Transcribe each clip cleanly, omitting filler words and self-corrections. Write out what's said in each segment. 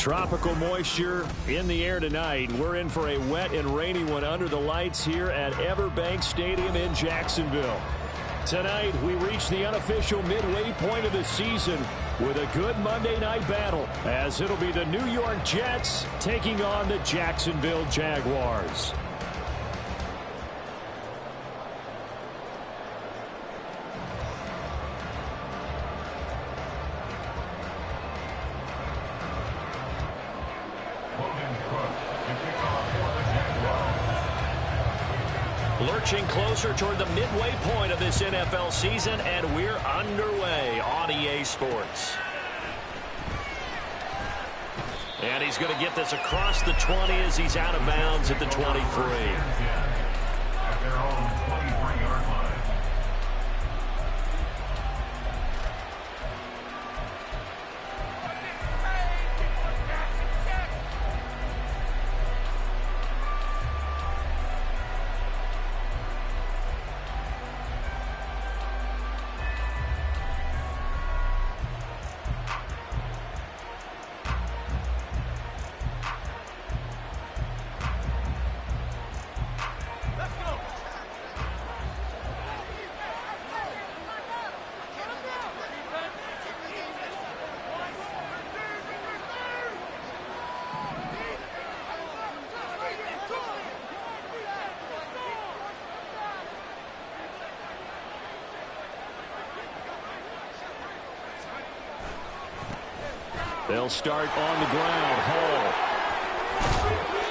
Tropical moisture in the air tonight. We're in for a wet and rainy one under the lights here at Everbank Stadium in Jacksonville. Tonight, we reach the unofficial midway point of the season with a good Monday night battle, as it'll be the New York Jets taking on the Jacksonville Jaguars. Lurching closer toward the midway point of this NFL season, and we're underway on EA Sports. And he's going to get this across the 20 as he's out of bounds at the 23. At their own 23-yard line. They'll start on the ground. Hall.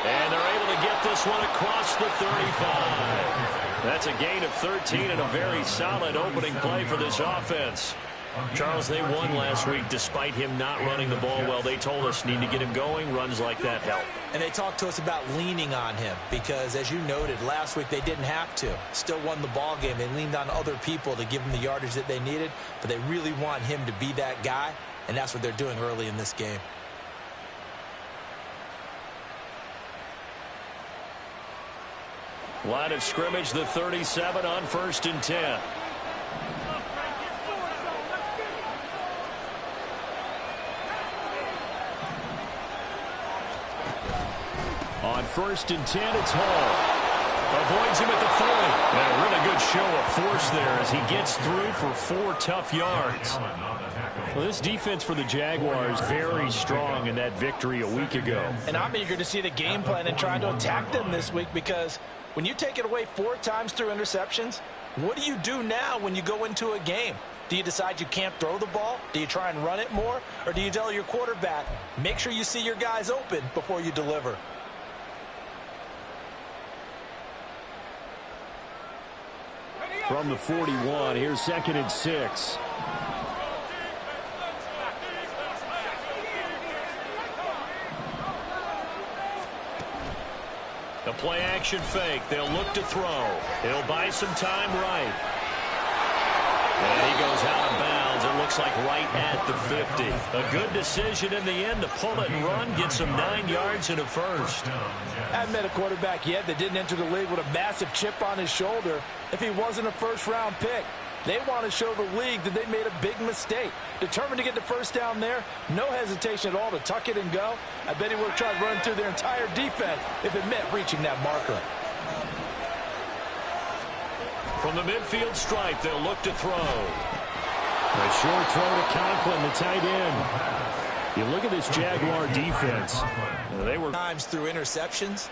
And they're able to get this one across the 35. That's a gain of 13 and a very solid opening play for this offense. Charles, they won last week despite him not running the ball well. They told us need to get him going. Runs like that help. And they talked to us about leaning on him because, as you noted, last week they didn't have to. Still won the ball game. They leaned on other people to give them the yardage that they needed, but they really want him to be that guy, and that's what they're doing early in this game. Line of scrimmage, the 37 on 1st and 10. On 1st and 10, it's Hall. Avoids him at the 40. And a really good show of force there as he gets through for 4 tough yards. Well, this defense for the Jaguars very strong in that victory a week ago. And I'm eager to see the game plan and trying to attack them this week, because when you take it away 4 times through interceptions, what do you do now when you go into a game? Do you decide you can't throw the ball? Do you try and run it more? Or do you tell your quarterback, make sure you see your guys open before you deliver? From the 41, here's 2nd and 6. The play action fake. They'll look to throw. He'll buy some time right. And he goes out of bounds. It looks like right at the 50. A good decision in the end to pull it and run. Get some 9 yards and a first. I haven't met a quarterback yet that didn't enter the league with a massive chip on his shoulder if he wasn't a first-round pick. They want to show the league that they made a big mistake. Determined to get the first down there, no hesitation at all to tuck it and go. I bet he would have tried running through their entire defense if it meant reaching that marker. From the midfield stripe, they'll look to throw. A short throw to Conklin, the tight end. You look at this Jaguar defense. They were times through interceptions.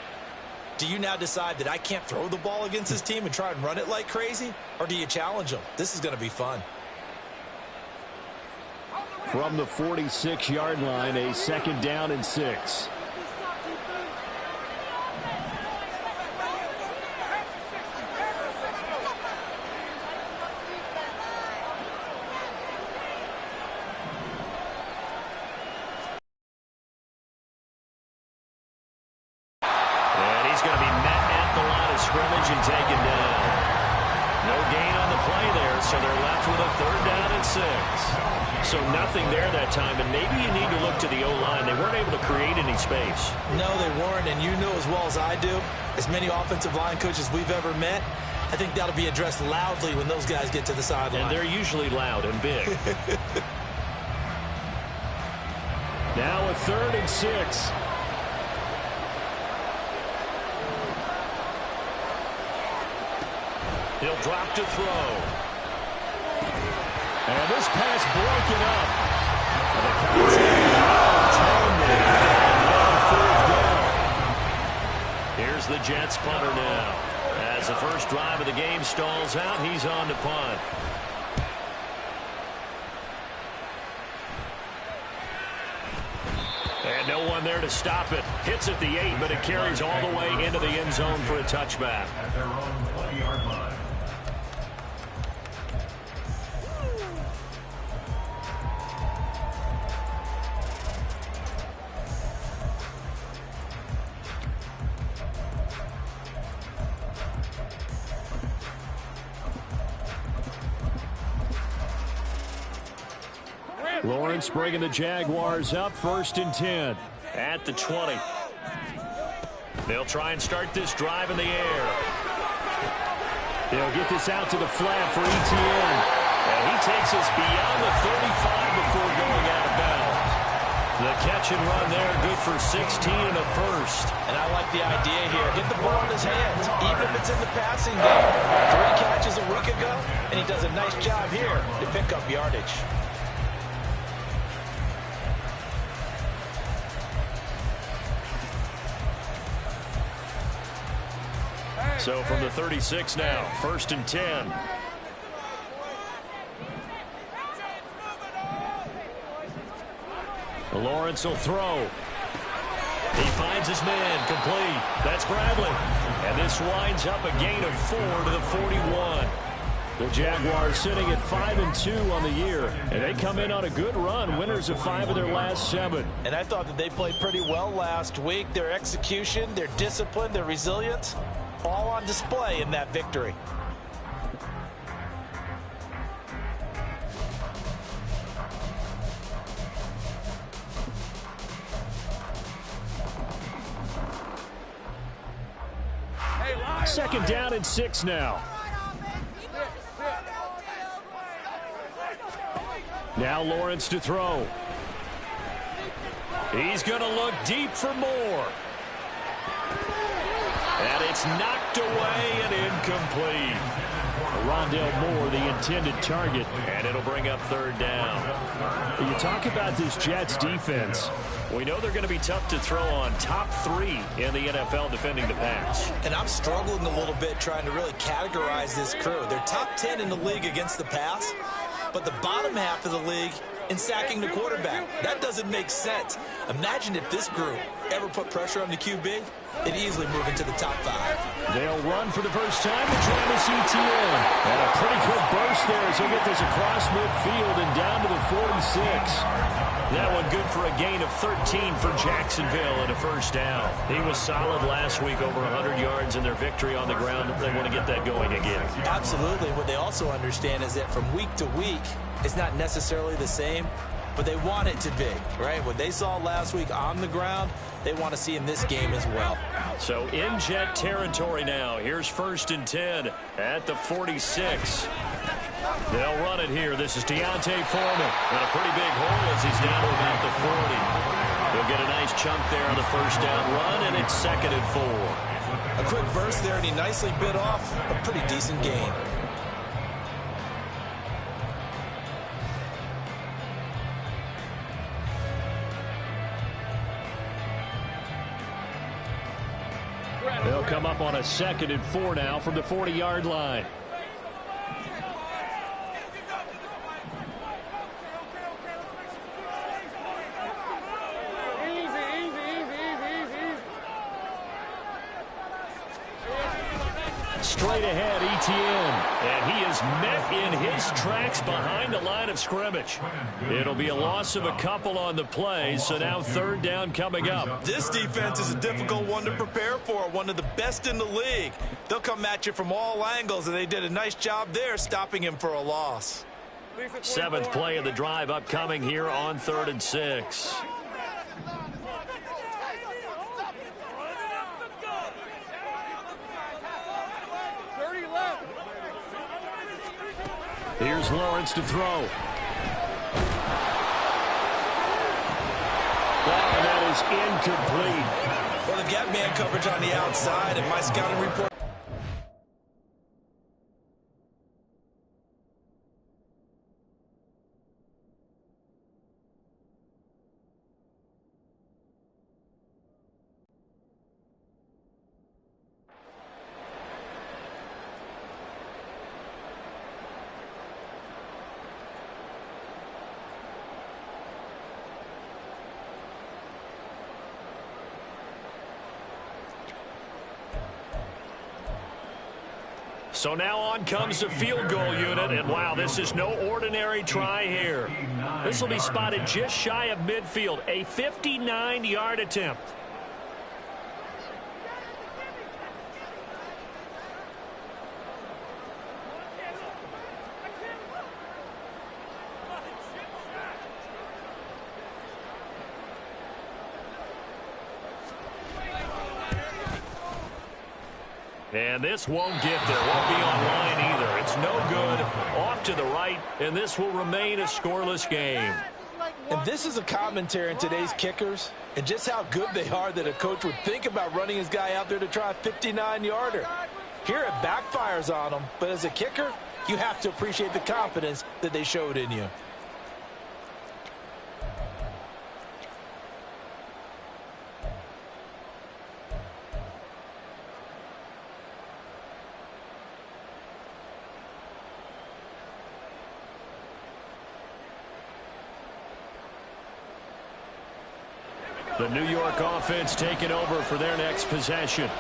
Do you now decide that I can't throw the ball against this team and try and run it like crazy? Or do you challenge them? This is going to be fun. From the 46-yard line, a 2nd down and 6. Scrimmage and taken down. No gain on the play there, so they're left with a 3rd down and 6. So nothing there that time, and maybe you need to look to the O-line. They weren't able to create any space. No, they weren't, and you know as well as I do, as many offensive line coaches we've ever met, I think that'll be addressed loudly when those guys get to the sideline. And they're usually loud and big. Now a 3rd and 6. He'll drop to throw. And this pass broken up. And the contact here's the Jets punter now. As the first drive of the game stalls out, he's on to punt. And no one there to stop it. Hits at the 8, but it carries all the way into the end zone for a touchback. At their own 20-yard line. Lawrence bringing the Jaguars up 1st and 10 at the 20. They'll try and start this drive in the air. They'll get this out to the flat for Etienne. And he takes us beyond the 35 before going out of bounds. The catch and run there, good for 16 and a first. And I like the idea here. Get the ball in his hands, even if it's in the passing game. 3 catches a week ago, and he does a nice job here to pick up yardage. So from the 36 now, 1st and 10. Lawrence will throw. He finds his man, complete. That's Bradley. And this winds up a gain of 4 to the 41. The Jaguars sitting at 5-2 on the year. And they come in on a good run, winners of 5 of their last 7. And I thought that they played pretty well last week. Their execution, their discipline, their resilience, all on display in that victory. Second down and 6 now. Now Lawrence to throw. He's going to look deep for more. And it's knocked away and incomplete. Rondale Moore, the intended target, and it'll bring up 3rd down. You talk about this Jets defense. We know they're going to be tough to throw on. Top 3 in the NFL defending the pass. And I'm struggling a little bit trying to really categorize this crew. They're top 10 in the league against the pass, but the bottom half of the league in sacking the quarterback. That doesn't make sense. Imagine if this group ever put pressure on the QB, they'd easily move into the top 5. They'll run for the first time to Travis Etienne. And a pretty good burst there as he'll get this across midfield and down to the 46. That one good for a gain of 13 for Jacksonville and a first down. He was solid last week, over 100 yards in their victory on the ground. They want to get that going again. Absolutely. What they also understand is that from week to week, it's not necessarily the same, but they want it to be, right? What they saw last week on the ground, they want to see in this game as well. So in Jet territory now. Here's 1st and 10 at the 46. They'll run it here. This is Deontay Foreman. And a pretty big hole as he's down to about the 40. He'll get a nice chunk there on the first down run, and it's 2nd and 4. A quick burst there, and he nicely bit off a pretty decent gain. They'll come up on a 2nd and 4 now from the 40-yard line. Straight ahead, Etienne. And he is met in his tracks behind the line of scrimmage. It'll be a loss of a couple on the play, so now 3rd down coming up. This defense is a difficult one to prepare for, one of the best in the league. They'll come at you from all angles, and they did a nice job there stopping him for a loss. 7th play of the drive upcoming here on 3rd and 6. Here's Lawrence to throw. is incomplete. Well, they've got man coverage on the outside, and my scouting report. So now on comes the field goal unit, and wow, this is no ordinary try here. This will be spotted just shy of midfield, a 59-yard attempt. And this won't get there. Won't be online either. It's no good. Off to the right, and this will remain a scoreless game. And this is a commentary on today's kickers and just how good they are that a coach would think about running his guy out there to try a 59-yarder. Here it backfires on him, but as a kicker, you have to appreciate the confidence that they showed in you. The New York offense taking over for their next possession.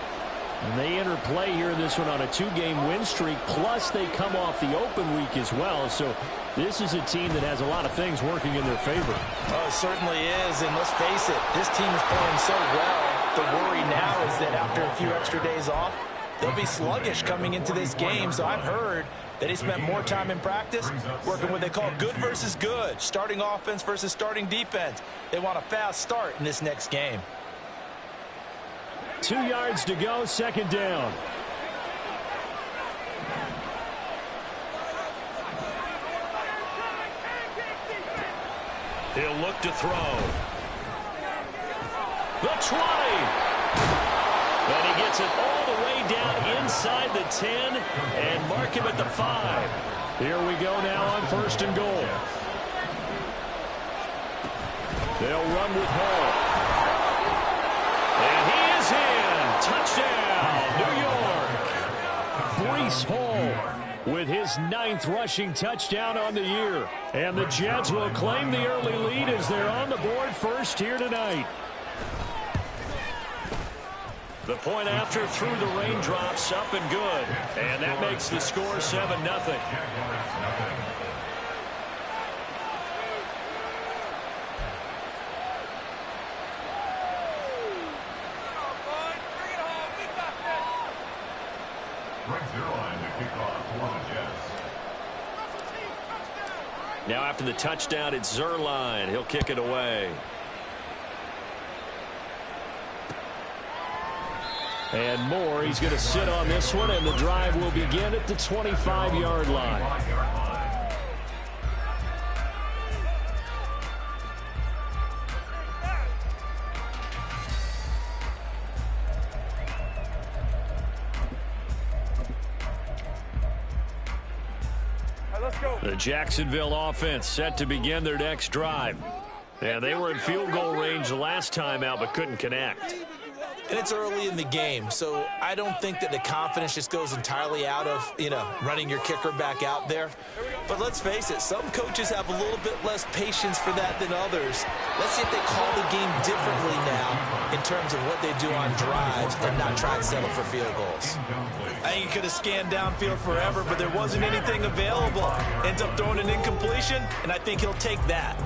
And they enter play here in this one on a 2-game win streak, plus they come off the open week as well. So this is a team that has a lot of things working in their favor. Oh, it certainly is, and let's face it, this team is playing so well. The worry now is that after a few extra days off, they'll be sluggish coming into this game. So I've heard that he spent more time in practice working what they call good versus good, starting offense versus starting defense. They want a fast start in this next game. 2 yards to go, second down. He'll look to throw. The 20. And he gets it all the way down inside the 10 and mark him at the 5. Here we go now on first and goal. They'll run with Hall. And he is in. Touchdown, New York. Breece Hall with his 9th rushing touchdown on the year. And the Jets will claim the early lead as they're on the board first here tonight. The point after through the raindrops, up and good. And that makes the score 7-0. Now after the touchdown, it's Zerline. He'll kick it away. And Moore, he's going to sit on this one, and the drive will begin at the 25-yard line. The Jacksonville offense set to begin their next drive. And they were in field goal range the last time out, but couldn't connect. And it's early in the game, so I don't think that the confidence just goes entirely out of, running your kicker back out there. But let's face it, some coaches have a little bit less patience for that than others. Let's see if they call the game differently now in terms of what they do on drives and not try and settle for field goals. I think he could have scanned downfield forever, but there wasn't anything available. Ends up throwing an incompletion, and I think he'll take that.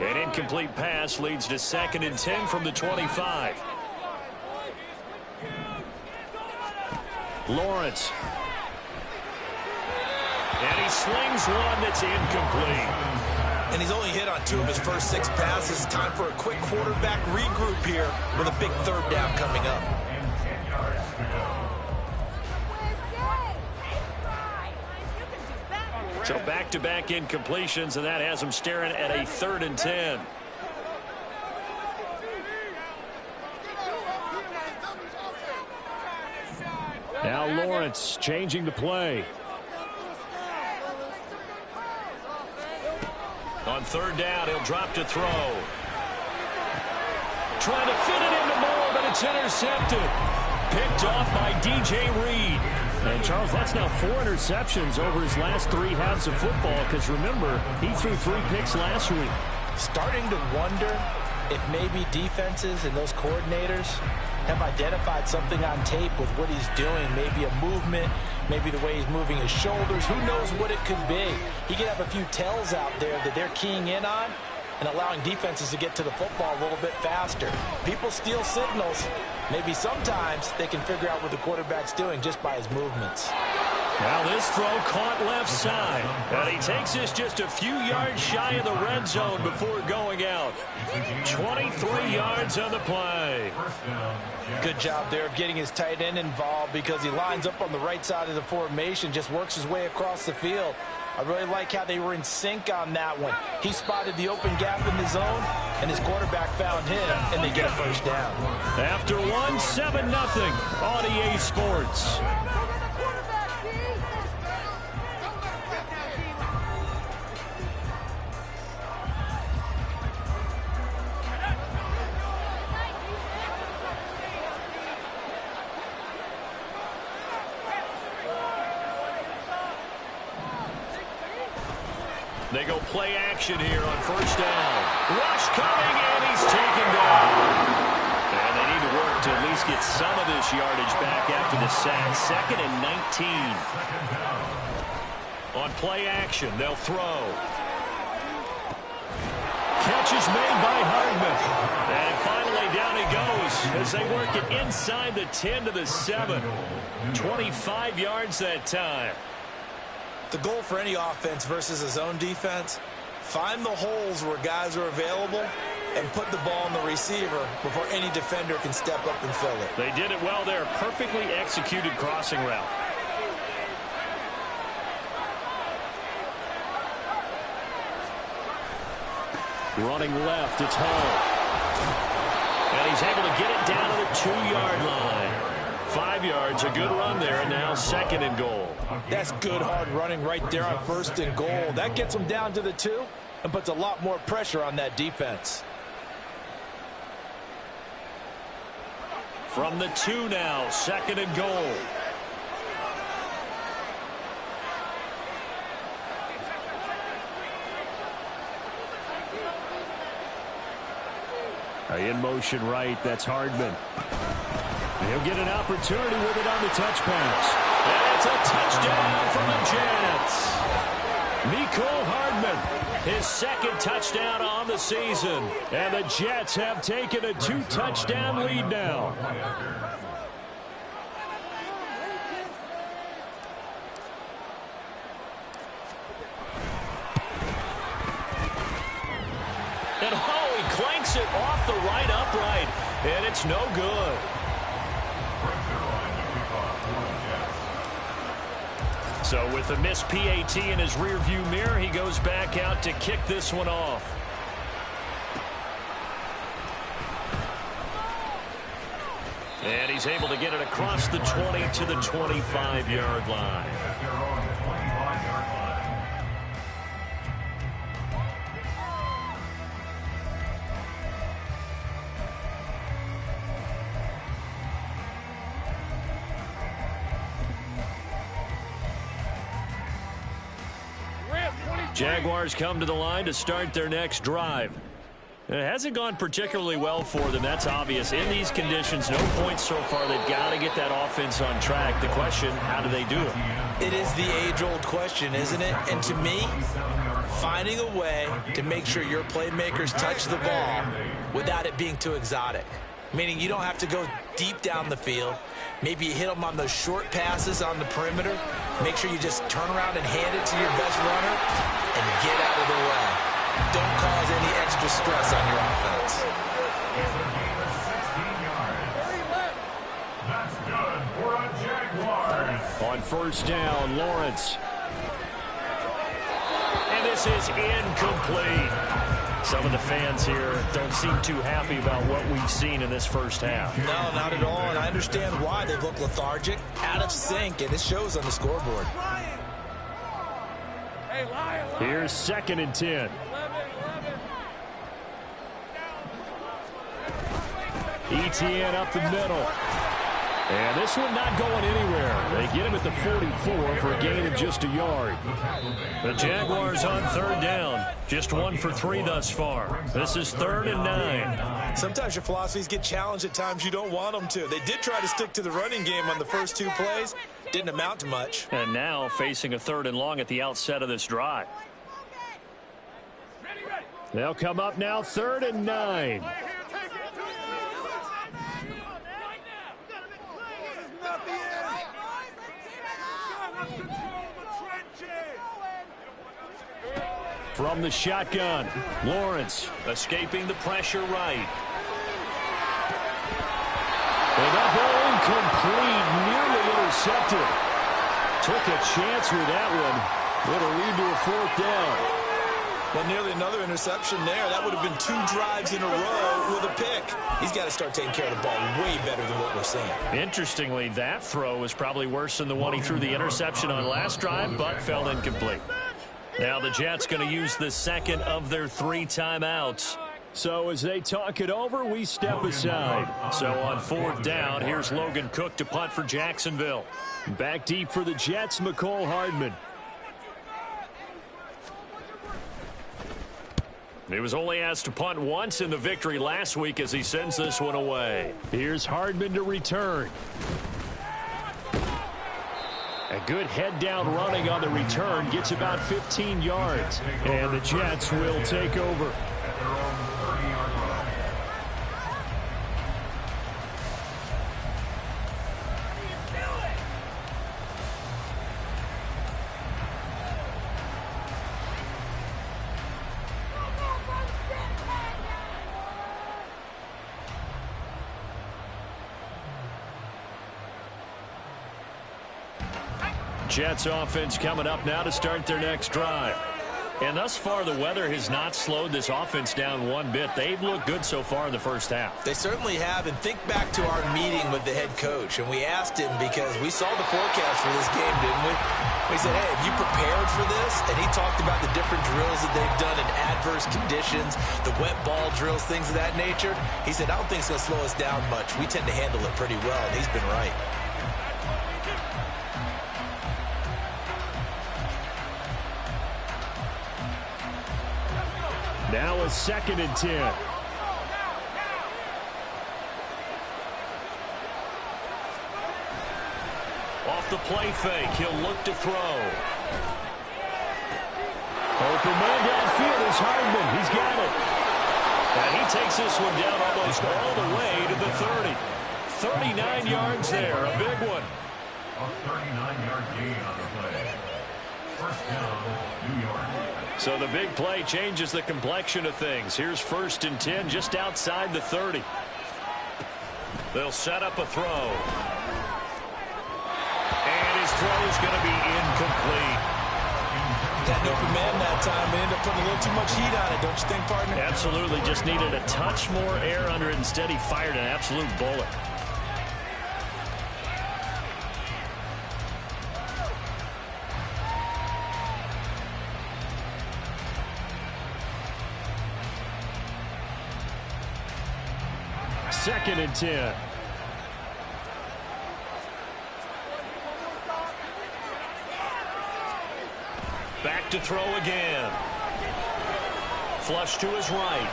An incomplete pass leads to 2nd and 10 from the 25. Lawrence. And he slings one that's incomplete. And he's only hit on 2 of his first 6 passes. Time for a quick quarterback regroup here with a big 3rd down coming up. So back-to-back incompletions, and that has them staring at a 3rd and 10. Now Lawrence changing the play. On 3rd down, he'll drop to throw. Trying to fit it into Moore, but it's intercepted. Picked off by DJ Reed. And, Charles, that's now 4 interceptions over his last 3 halves of football, because, remember, he threw 3 picks last week. Starting to wonder if maybe defenses and those coordinators have identified something on tape with what he's doing. Maybe a movement, maybe the way he's moving his shoulders. Who knows what it could be? He could have a few tells out there that they're keying in on and allowing defenses to get to the football a little bit faster. People steal signals. Maybe sometimes they can figure out what the quarterback's doing just by his movements. Now this throw caught left side. And he takes this just a few yards shy of the red zone before going out. 23 yards on the play. Good job there of getting his tight end involved, because he lines up on the right side of the formation, just works his way across the field. I really like how they were in sync on that one. He spotted the open gap in the zone, and his quarterback found him, and they get a 1st down. After 1, 7-0 on EA Sports. They go play action here on 1st down. Rush coming, and he's taken down. And they need to work to at least get some of this yardage back after the sack. 2nd and 19. On play action, they'll throw. Catch is made by Hardman. And finally down he goes as they work it inside the 10 to the 7. 25 yards that time. The goal for any offense versus a zone defense, find the holes where guys are available and put the ball on the receiver before any defender can step up and fill it. They did it well there. Perfectly executed crossing route. Running left, it's Hall. And he's able to get it down to the 2-yard line. 5 yards, a good run there, and now 2nd and goal. That's good hard running right there on 1st and goal. That gets them down to the 2 and puts a lot more pressure on that defense. From the 2 now, 2nd and goal. In motion right, that's Hardman. He'll get an opportunity with it on the touch pass. And it's a touchdown from the Jets. Mecole Hardman, his 2nd touchdown on the season. And the Jets have taken a 2-touchdown lead now. And he clanks it off the right upright. And it's no good. So with a missed PAT in his rearview mirror, he goes back out to kick this one off. And he's able to get it across the 20 to the 25-yard line. Jaguars come to the line to start their next drive. It hasn't gone particularly well for them, that's obvious. In these conditions, no points so far. They've got to get that offense on track. The question, how do they do it? It is the age-old question, isn't it? And to me, finding a way to make sure your playmakers touch the ball without it being too exotic. Meaning you don't have to go deep down the field. Maybe you hit them on those short passes on the perimeter. Make sure you just turn around and hand it to your best runner and get out of the way. Don't cause any extra stress on your offense. That's good. first down. Lawrence. And this is incomplete. Some of the fans here don't seem too happy about what we've seen in this first half. No, not at all, and I understand why. They've looked lethargic, out of sync, and it shows on the scoreboard. Here's 2nd and 10. Etienne up the middle. And this one not going anywhere. They get him at the 44 for a gain of just a yard. The Jaguars on 3rd down. Just 1 for 3 thus far. This is 3rd and 9. Sometimes your philosophies get challenged at times you don't want them to. They did try to stick to the running game on the first 2 plays. Didn't amount to much. And now facing a 3rd and long at the outset of this drive. They'll come up now 3rd and 9. From the shotgun, Lawrence escaping the pressure right. And that ball incomplete, nearly intercepted. Took a chance with that one. It'll lead to a 4th down. Well, nearly another interception there. That would have been 2 drives in a row with a pick. He's got to start taking care of the ball way better than what we're seeing. Interestingly, that throw was probably worse than the one he threw the interception on last drive, but fell incomplete. Now the Jets going to use the 2nd of their 3 timeouts. So as they talk it over, we step aside. So on 4th down, here's Logan Cook to punt for Jacksonville. Back deep for the Jets, McCole Hardman. He was only asked to punt once in the victory last week as he sends this one away. Here's Hardman to return. A good head-down running on the return. Gets about 15 yards. And the Jets will take over. Jets offense coming up now to start their next drive. And thus far, the weather has not slowed this offense down one bit. They've looked good so far in the first half. They certainly have. And think back to our meeting with the head coach. And we asked him because we saw the forecast for this game, didn't we? We said, hey, have you prepared for this? And he talked about the different drills that they've done in adverse conditions, the wet ball drills, things of that nature. He said, I don't think it's going to slow us down much. We tend to handle it pretty well, and he's been right. Now a 2nd and 10. Off the play fake, he'll look to throw. Open man downfield is Hardman. He's got it. And he takes this one down almost all the way to the 30. 39 yards there, a big one. A 39-yard gain on the play. First down, New York. So the big play changes the complexion of things. Here's 1st and 10 just outside the 30. They'll set up a throw. And his throw is going to be incomplete. Had an open man that time. They ended up putting a little too much heat on it, don't you think, partner? Absolutely. Just needed a touch more air under it. Instead, he fired an absolute bullet. Second and 10. Back to throw again. Flush to his right.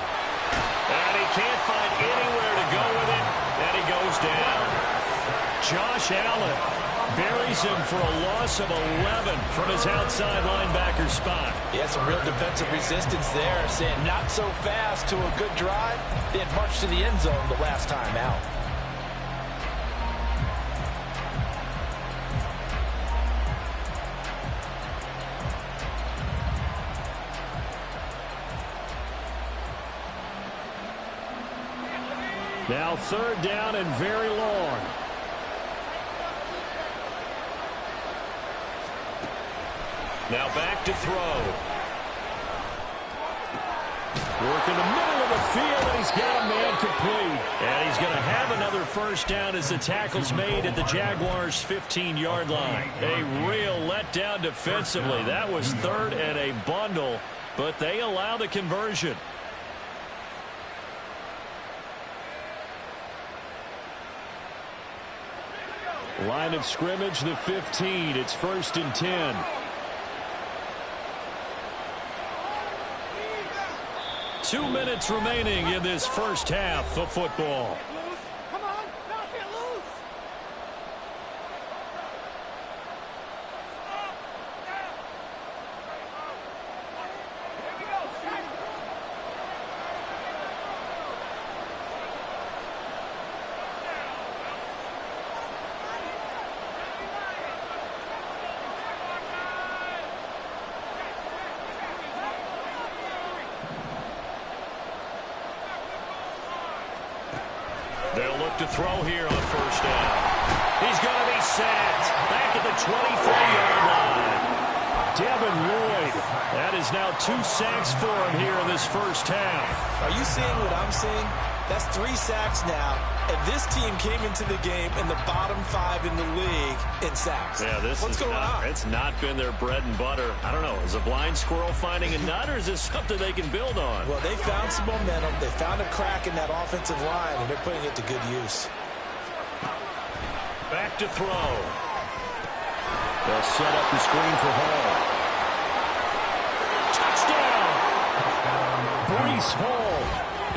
And he can't find anywhere to go with it. And he goes down. Josh Allen buries him for a loss of 11 from his outside linebacker spot. He had some real defensive resistance there, saying not so fast to a good drive. They had marched to the end zone the last time out. Now 3rd down and very long. Now back to throw. Work in the middle of the field, and he's got a man complete. And he's going to have another first down as the tackle's made at the Jaguars' 15-yard line. A real letdown defensively. That was third and a bundle, but they allow the conversion. Line of scrimmage, the 15. It's 1st and 10. Two minutes remaining in this first half of football. Come on, knock it loose. Here we go. They'll look to throw here on first down. He's going to be sacked back at the 23-yard line. Devin Lloyd. That is now 2 sacks for him here in this first half. Are you seeing what I'm seeing? That's 3 sacks now, and this team came into the game in the bottom 5 in the league in sacks. Yeah, what's going on? It's not been their bread and butter. I don't know. Is a blind squirrel finding a nut, or is this something they can build on? Well, they found some momentum. They found a crack in that offensive line, and they're putting it to good use. Back to throw. They'll set up the screen for Hall. Touchdown! Breece Hall.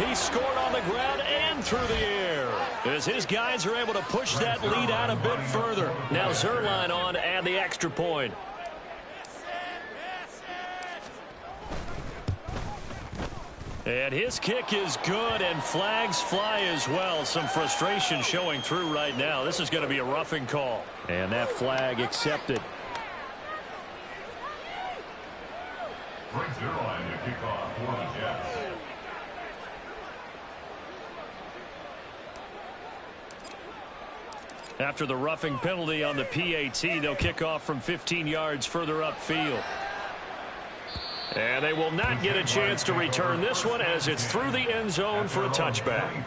He scored on the ground and through the air as his guys are able to push that lead out a bit further. Now Zerline on to add the extra point. And his kick is good, and flags fly as well. Some frustration showing through right now. This is going to be a roughing call. And that flag accepted. Brings their line to kick off for the Jets. After the roughing penalty on the PAT, they'll kick off from 15 yards further upfield. And they will not get a chance to return this one as it's through the end zone for a touchback.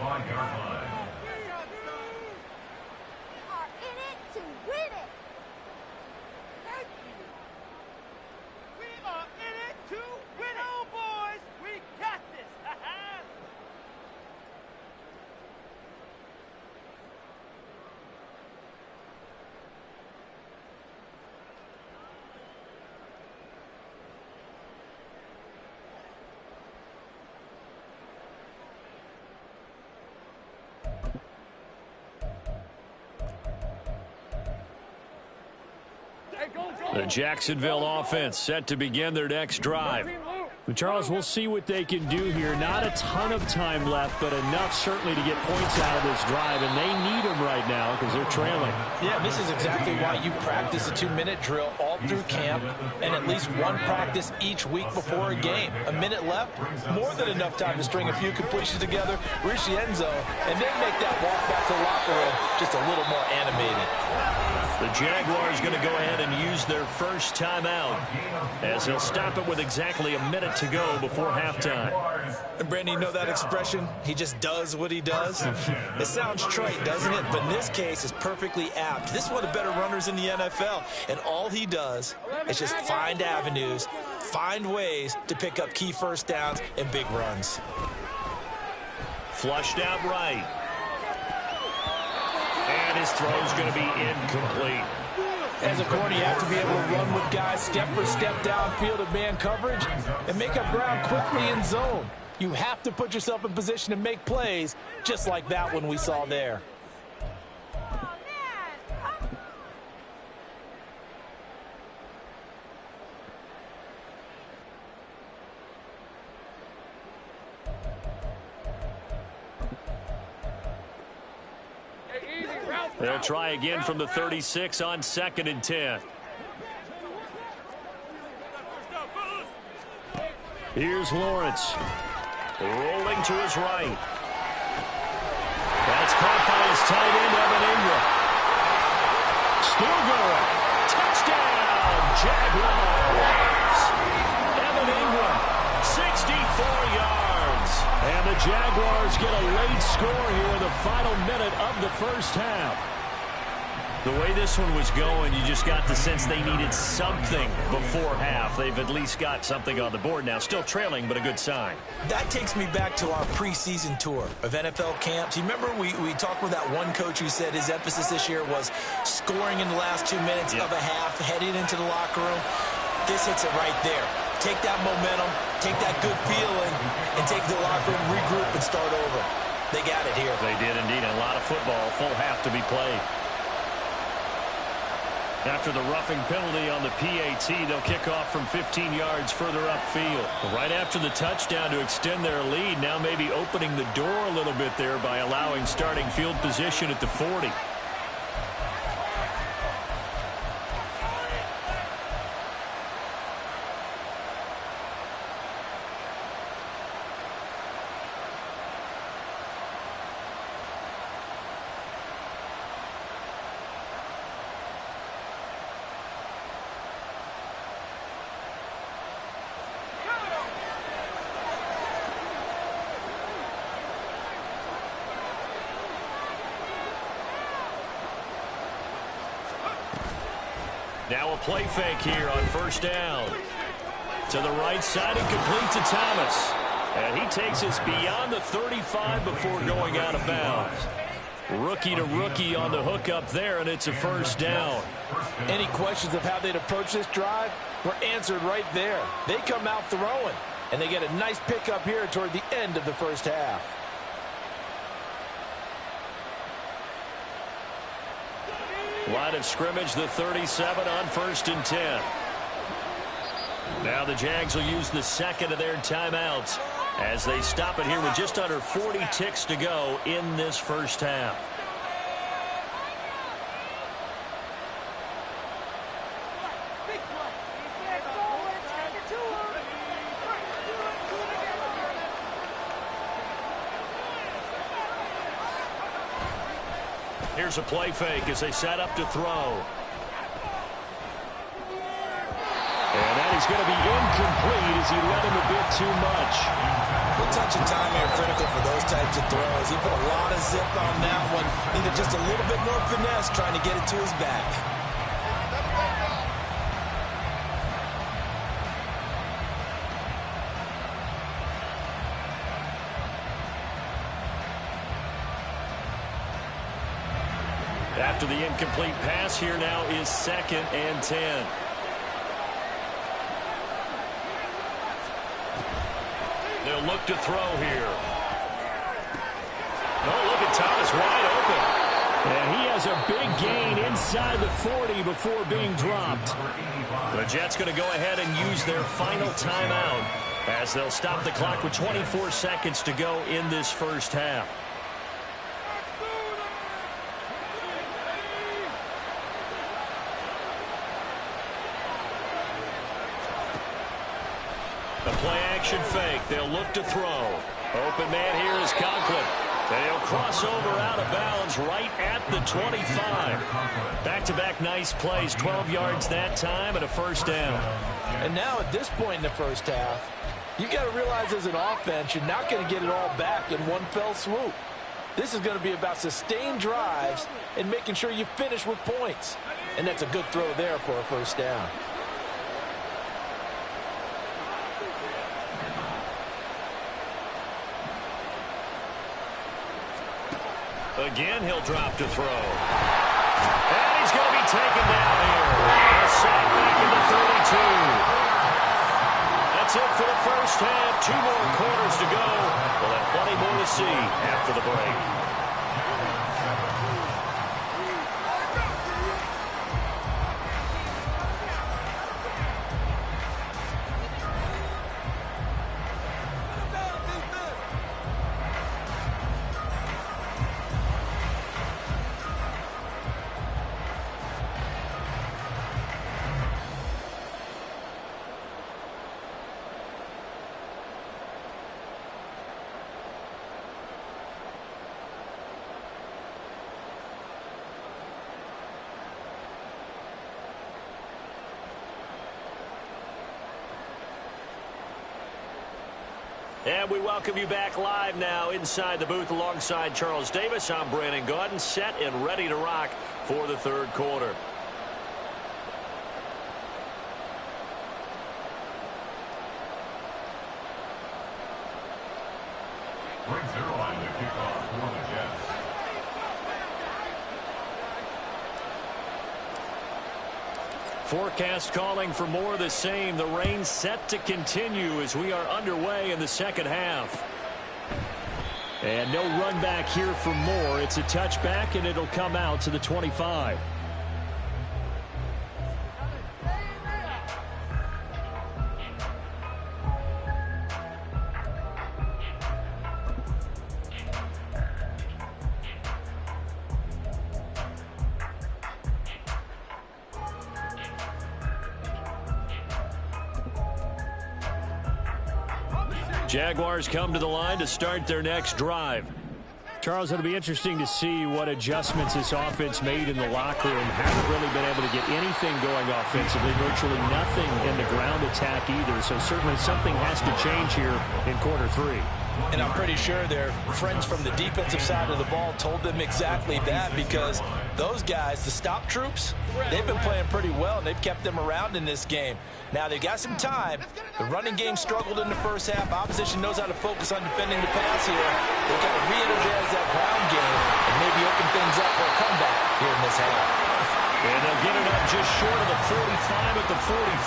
The Jacksonville offense set to begin their next drive. Charles, we'll see what they can do here. Not a ton of time left, but enough certainly to get points out of this drive, and they need them right now because they're trailing. Yeah, this is exactly why you practice a 2-minute drill all through camp and at least one practice each week before a game. A minute left, more than enough time to string a few completions together, reach the end zone, and then make that walk back to the locker room just a little more animated. The Jaguars going to go ahead and use their first timeout as they'll stop it with exactly a minute to go before halftime. And Brandon, you know that expression? He just does what he does. It sounds trite, doesn't it? But in this case, it's perfectly apt. This is one of the better runners in the NFL, and all he does is just find avenues, find ways to pick up key first downs and big runs. Flushed out right. And his throw's going to be incomplete. As a corner, you have to be able to run with guys step for step downfield of man coverage and make up ground quickly in zone. You have to put yourself in position to make plays just like that one we saw there. They'll try again from the 36 on 2nd and 10. Here's Lawrence. Rolling to his right. That's caught by his tight end, Evan Ingram. Still going. Touchdown! Jaguars. Evan Ingram, 64 yards. And the Jaguars get a late score here in the final minute of the first half. The way this one was going, you just got the sense they needed something before half. They've at least got something on the board now. Still trailing, but a good sign. That takes me back to our preseason tour of NFL camps. You remember we talked with that one coach who said his emphasis this year was scoring in the last 2 minutes of a half, heading into the locker room. This hits it right there. Take that momentum, take that good feeling, and take the locker room, regroup, and start over. They got it here. They did indeed. A lot of football, full half to be played. After the roughing penalty on the PAT, they'll kick off from 15 yards further upfield. Right after the touchdown to extend their lead, now maybe opening the door a little bit there by allowing starting field position at the 40. Now a play fake here on first down. To the right side and complete to Thomas. And he takes us beyond the 35 before going out of bounds. Rookie to rookie on the hook up there, and it's a first down. Any questions of how they'd approach this drive were answered right there. They come out throwing, and they get a nice pickup here toward the end of the first half. Line of scrimmage, the 37 on 1st and 10. Now the Jags will use the second of their timeouts as they stop it here with just under 40 ticks to go in this first half. Here's a play fake as they set up to throw. And that is going to be incomplete as he led him a bit too much. The touch and time are critical for those types of throws. He put a lot of zip on that one. Needed just a little bit more finesse trying to get it to his back. After the incomplete pass, here now is 2nd and 10. They'll look to throw here. Oh, look at Thomas wide open. And he has a big gain inside the 40 before being dropped. The Jets going to go ahead and use their final timeout as they'll stop the clock with 24 seconds to go in this first half. The play-action fake. They'll look to throw. Open man here is Conklin. And he'll cross over out of bounds right at the 25. Back-to-back nice plays. 12 yards that time and a first down. And now at this point in the first half, you got to realize as an offense, you're not going to get it all back in one fell swoop. This is going to be about sustained drives and making sure you finish with points. And that's a good throw there for a first down. Again, he'll drop to throw. And he's going to be taken down here. A sack back in the 32. That's it for the first half. 2 more quarters to go. We'll have plenty more to see after the break. And we welcome you back live now inside the booth alongside Charles Davis. I'm Brandon Gaudin, set and ready to rock for the third quarter. Brings their line to kick off for the Jets. Forecast calling for more of the same. The rain set to continue as we are underway in the second half. And no run back here for more. It's a touchback, and it'll come out to the 25. Jaguars come to the line to start their next drive. Charles, it'll be interesting to see what adjustments this offense made in the locker room. Haven't really been able to get anything going offensively, virtually nothing in the ground attack either. So certainly something has to change here in quarter three. And I'm pretty sure their friends from the defensive side of the ball told them exactly that, because those guys, the stop troops, they've been playing pretty well, and they've kept them around in this game. Now, they've got some time. The running game struggled in the first half. Opposition knows how to focus on defending the pass here. They've got to re-energize that ground game and maybe open things up for a comeback here in this half. And they'll get it up just short of the 45 at the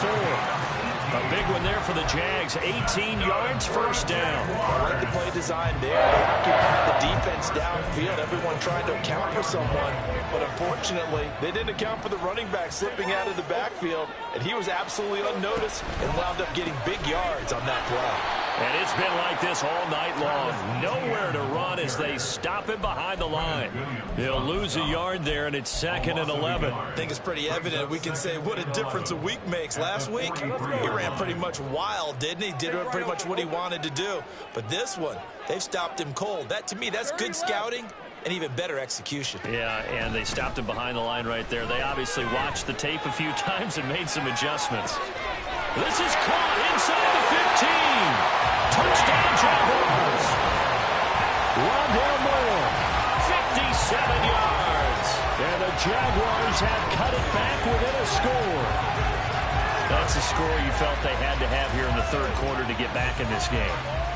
44. A big one there for the Jags. 18 yards, first down. I like the play design there. They occupied the defense downfield. Everyone trying to account for someone. But unfortunately, they didn't account for the running back slipping out of the backfield. And he was absolutely unnoticed and wound up getting big yards on that play. And it's been like this all night long. Nowhere to run as they stop him behind the line. They'll lose a yard there, and it's 2nd and 11. I think it's pretty evident. We can say what a difference a week makes. Last week, he ran pretty much wild, didn't he? Did pretty much what he wanted to do. But this one, they've stopped him cold. That, to me, that's good scouting and even better execution. Yeah, and they stopped him behind the line right there. They obviously watched the tape a few times and made some adjustments. This is caught inside the 15. Touchdown, Jaguars. Rondale Moore, 57 yards. And the Jaguars have cut it back within a score. That's a score you felt they had to have here in the third quarter to get back in this game.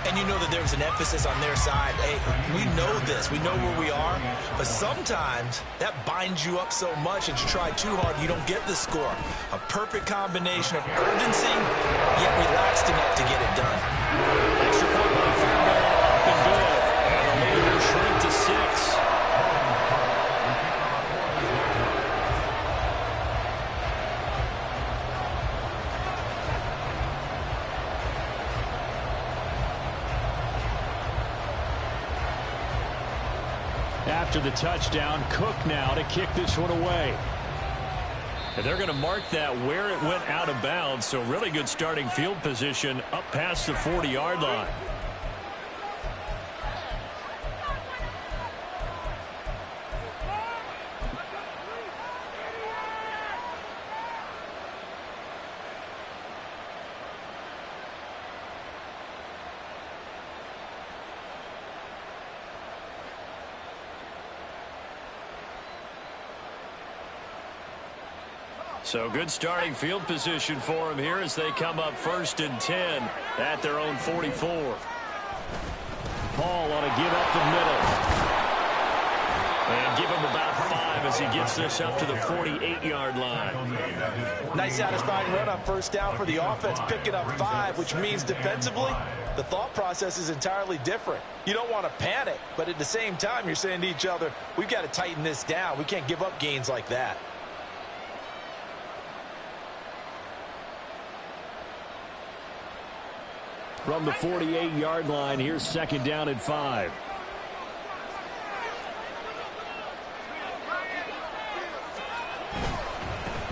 And you know that there was an emphasis on their side. Hey, we know this. We know where we are. But sometimes that binds you up so much, and you try too hard, you don't get the score. A perfect combination of urgency, yet relaxed enough to get it done. Extra point by Fairbairn, up and good. And the lead will shrink to 6. After the touchdown, Cook now to kick this one away. And they're going to mark that where it went out of bounds, so really good starting field position up past the 40-yard line. So good starting field position for them here as they come up 1st and 10 at their own 44. Paul on a give up the middle. And give him about 5 as he gets this up to the 48-yard line. Nice satisfying run on first down for the offense, picking up 5, which means defensively, the thought process is entirely different. You don't want to panic, but at the same time, you're saying to each other, we've got to tighten this down. We can't give up gains like that. From the 48-yard line, here's 2nd down and 5.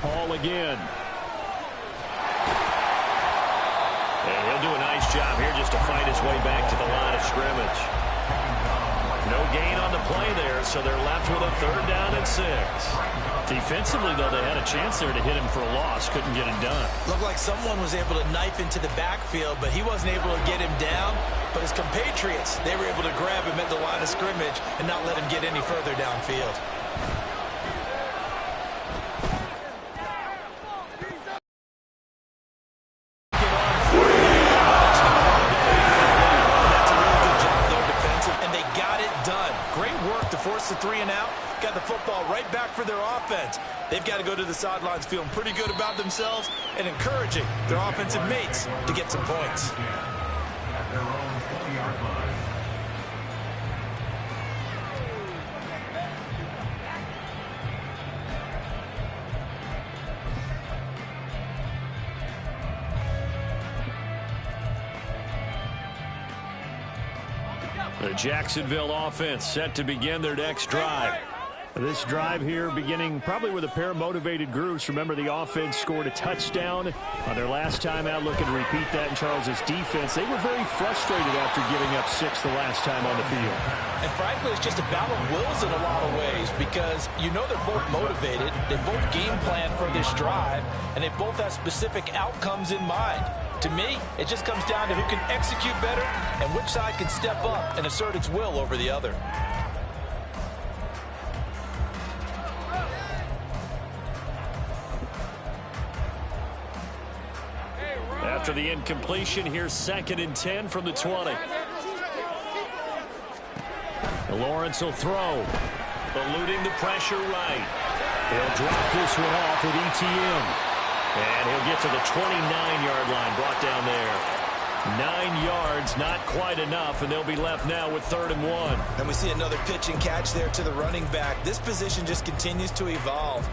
Paul again. And he'll do a nice job here just to fight his way back to the line of scrimmage. No gain on the play there, so they're left with a 3rd down and 6. Defensively, though, they had a chance there to hit him for a loss. Couldn't get it done. Looked like someone was able to knife into the backfield, but he wasn't able to get him down. But his compatriots, they were able to grab him at the line of scrimmage and not let him get any further downfield. Force the 3 and out, got the football right back for their offense. They've got to go to the sidelines feeling pretty good about themselves and encouraging their offensive mates to get some points. At their own 20-yard line. The Jacksonville offense set to begin their next drive. This drive here beginning probably with a pair of motivated groups. Remember, the offense scored a touchdown on their last time out, looking to repeat that in Charles's defense. They were very frustrated after giving up 6 the last time on the field. And frankly, it's just a battle of wills in a lot of ways because you know they're both motivated. They both game plan for this drive, and they both have specific outcomes in mind. To me, it just comes down to who can execute better and which side can step up and assert its will over the other. After the incompletion, here's 2nd and 10 from the 20. Lawrence will throw. Eluding the pressure right. He'll drop this one off with ETN. And he'll get to the 29-yard line, brought down there. 9 yards, not quite enough, and they'll be left now with 3rd and 1. And we see another pitch and catch there to the running back. This position just continues to evolve.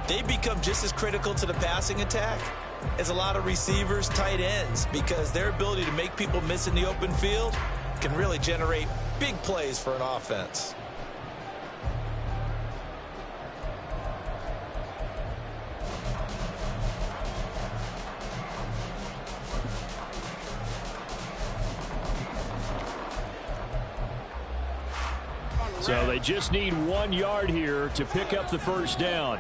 They become just as critical to the passing attack as a lot of receivers, tight ends, because their ability to make people miss in the open field can really generate big plays for an offense. So they just need 1 yard here to pick up the 1st down.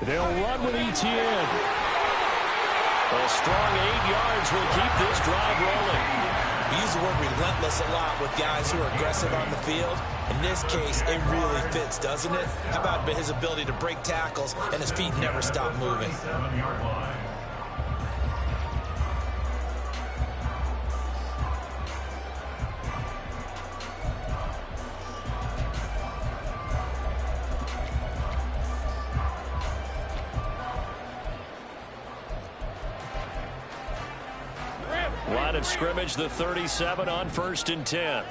They'll run with ETN. A strong 8 yards will keep this drive rolling. We use the word relentless a lot with guys who are aggressive on the field. In this case, it really fits, doesn't it? How about his ability to break tackles and his feet never stop moving? 7-yard line. Line of scrimmage, the 37 on 1st and 10.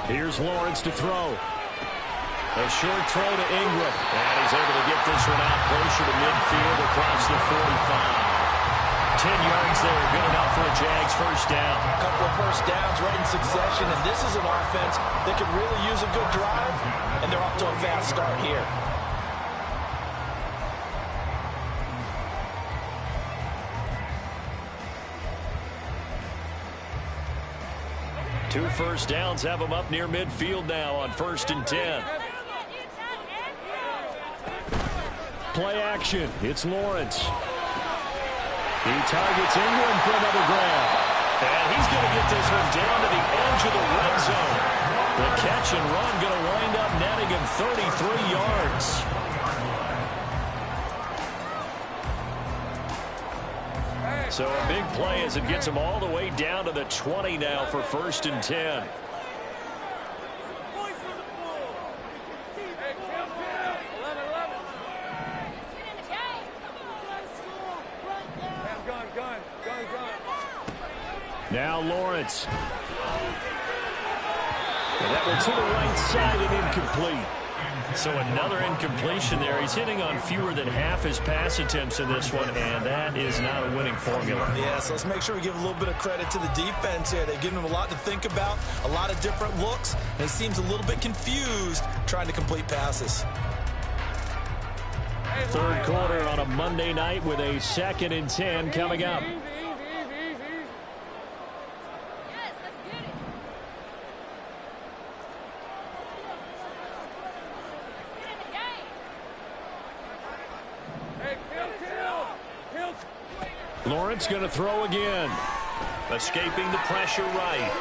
Here's Lawrence to throw. A short throw to Ingram. And he's able to get this one out closer to midfield across the 45. 10 yards there, good enough for a Jags 1st down. A couple of 1st downs right in succession, and this is an offense that could really use a good drive, and they're off to a fast start here. Two 1st downs have them up near midfield now on 1st and 10. Play action. It's Lawrence. He targets Ingram for another grab. And he's going to get this one down to the edge of the red zone. The catch and run going to wind up netting him 33 yards. So a big play as it gets him all the way down to the 20 now for 1st and 10. Now Lawrence. And that one to the right side and incomplete. So another incompletion there. He's hitting on fewer than half his pass attempts in this one, and that is not a winning formula. Yeah, so let's make sure we give a little bit of credit to the defense here. They've given him a lot to think about, a lot of different looks, and he seems a little bit confused trying to complete passes. Third quarter on a Monday night with a 2nd and 10 coming up. Lawrence going to throw again. Escaping the pressure right.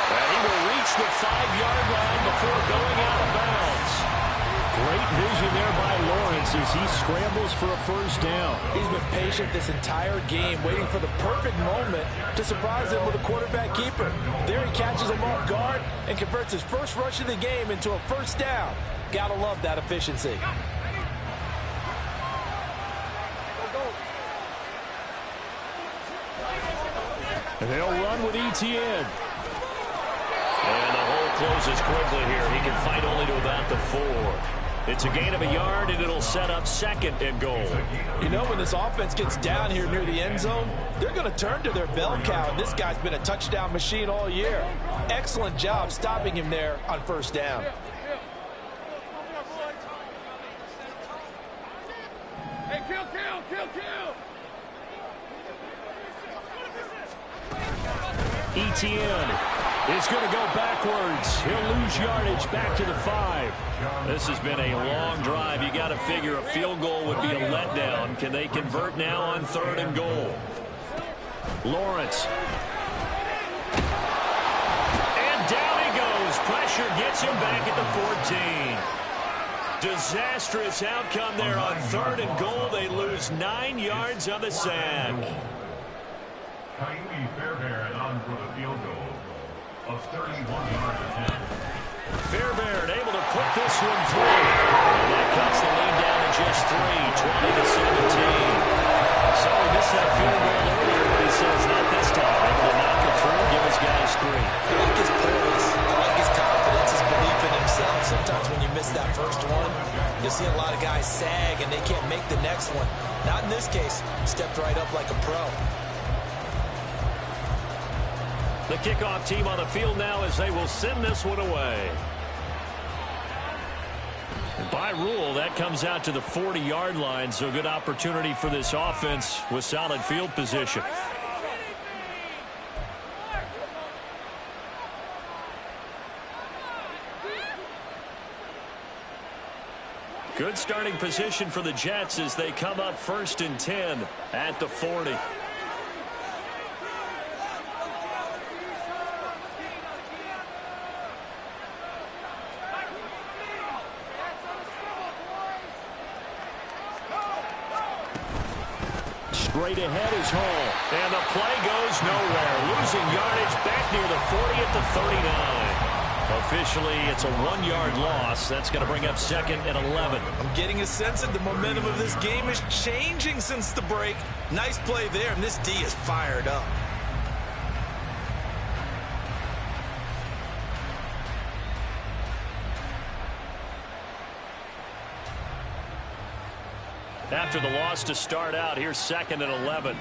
And he will reach the 5-yard line before going out of bounds. Great vision there by Lawrence as he scrambles for a first down. He's been patient this entire game, waiting for the perfect moment to surprise him with a quarterback keeper. There he catches him off guard and converts his first rush of the game into a first down. Gotta love that efficiency. And they'll run with Etienne. And the hole closes quickly here. He can fight only to about the 4. It's a gain of a yard, and it'll set up 2nd and goal. You know, when this offense gets down here near the end zone, they're going to turn to their bell cow, and this guy's been a touchdown machine all year. Excellent job stopping him there on first down. Hey, kill! Etienne is going to go backwards. He'll lose yardage back to the 5. This has been a long drive. You got to figure a field goal would be a letdown. Can they convert now on 3rd and goal? Lawrence. And down he goes. Pressure gets him back at the 14. Disastrous outcome there on 3rd and goal. They lose 9 yards on the sack. Fairbairn on for the field goal of 31 yards attempt. Fairbairn able to put this one through. And that cuts the lead down to just 3, 20-17. So he missed that field goal earlier, but he says not this time. Able to knock it through, give his guys 3. I like his poise. I like his confidence, his belief in himself. Sometimes when you miss that first one, you'll see a lot of guys sag and they can't make the next one. Not in this case. Stepped right up like a pro. The kickoff team on the field now as they will send this one away. And by rule, that comes out to the 40-yard line, so good opportunity for this offense with solid field position. Good starting position for the Jets as they come up 1st and 10 at the 40. Straight ahead is Hall. And the play goes nowhere. Losing yardage back near the 40 at the 39. Officially, it's a 1-yard loss. That's going to bring up 2nd and 11. I'm getting a sense that the momentum of this game is changing since the break. Nice play there, and this D is fired up. After the loss to start out, here's 2nd and 11.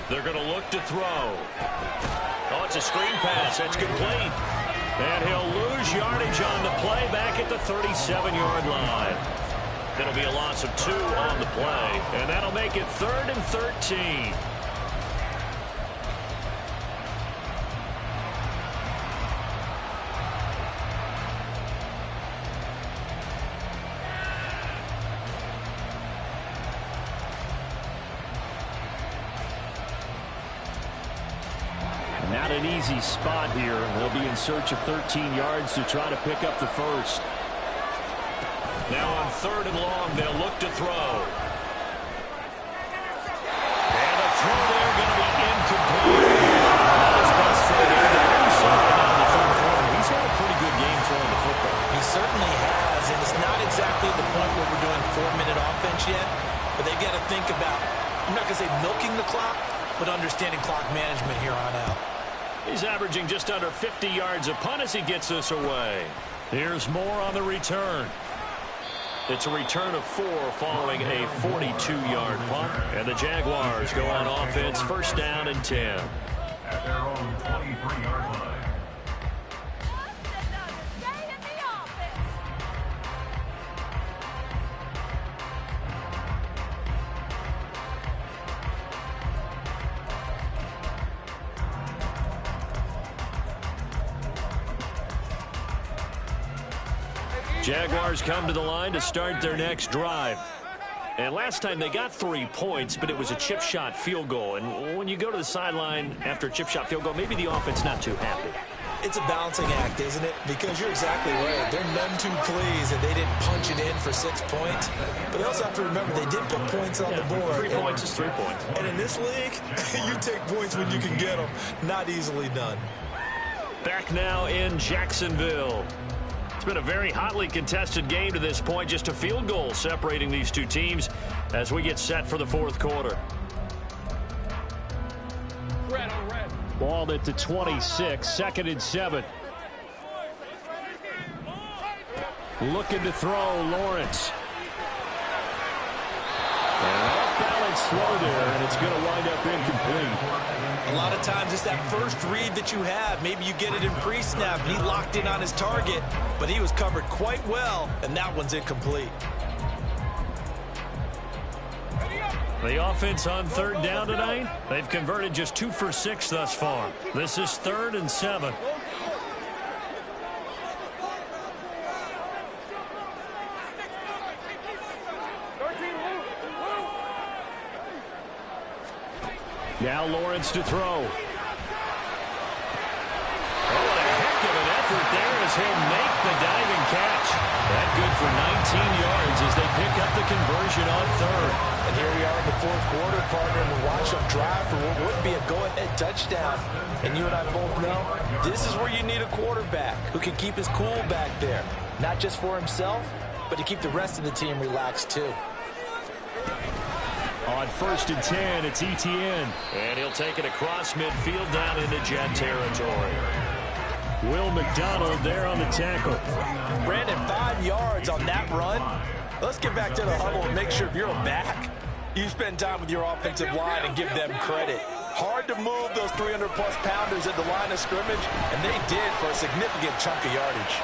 They're going to look to throw. Oh, it's a screen pass. That's complete. And he'll lose yardage on the play back at the 37-yard line. It'll be a loss of 2 on the play. And that'll make it 3rd and 13. Not an easy spot here. They'll be in search of 13 yards to try to pick up the first. Now on 3rd and long, they'll look to throw. And the throw there going to be incomplete. Not his best throw there. You saw it down the 3rd quarter. He's had a pretty good game throwing the football. He certainly has, and it's not exactly the point where we're doing 4-minute offense yet, but they've got to think about, I'm not going to say milking the clock, but understanding clock management here on out. He's averaging just under 50 yards a punt as he gets this away. Here's more on the return. It's a return of 4 following a 42-yard punt. And the Jaguars go on offense, 1st down and 10. At their own 23-yard line. Jaguars come to the line to start their next drive. And last time they got 3 points, but it was a chip shot field goal. And when you go to the sideline after a chip shot field goal, maybe the offense not too happy. It's a balancing act, isn't it? Because you're exactly right. They're none too pleased that they didn't punch it in for 6 points. But they also have to remember they did put points on the board. 3 points is 3 points. And in this league, you take points when you can get them. Not easily done. Back now in Jacksonville. It's been a very hotly contested game to this point. Just a field goal separating these two teams as we get set for the fourth quarter. Ball at the 26, 2nd and 7. Looking to throw, Lawrence. An off-balance throw there, and it's going to wind up incomplete. A lot of times it's that first read that you have. Maybe you get it in pre-snap, and he locked in on his target, but he was covered quite well, and that one's incomplete. The offense on 3rd down tonight, they've converted just 2 for 6 thus far. This is 3rd and 7. Now Lawrence to throw. Oh, what a heck of an effort there as he'll make the diving catch. That good for 19 yards as they pick up the conversion on 3rd. And here we are in the fourth quarter, partner, and watch them drive for what would be a go-ahead touchdown. And you and I both know this is where you need a quarterback who can keep his cool back there. Not just for himself, but to keep the rest of the team relaxed too. On 1st and 10, it's Etienne. And he'll take it across midfield down into Jet territory. Will McDonald there on the tackle. Brandon, 5 yards on that run. Let's get back to the huddle and make sure if you're a back, you spend time with your offensive line and give them credit. Hard to move those 300-plus pounders at the line of scrimmage, and they did for a significant chunk of yardage.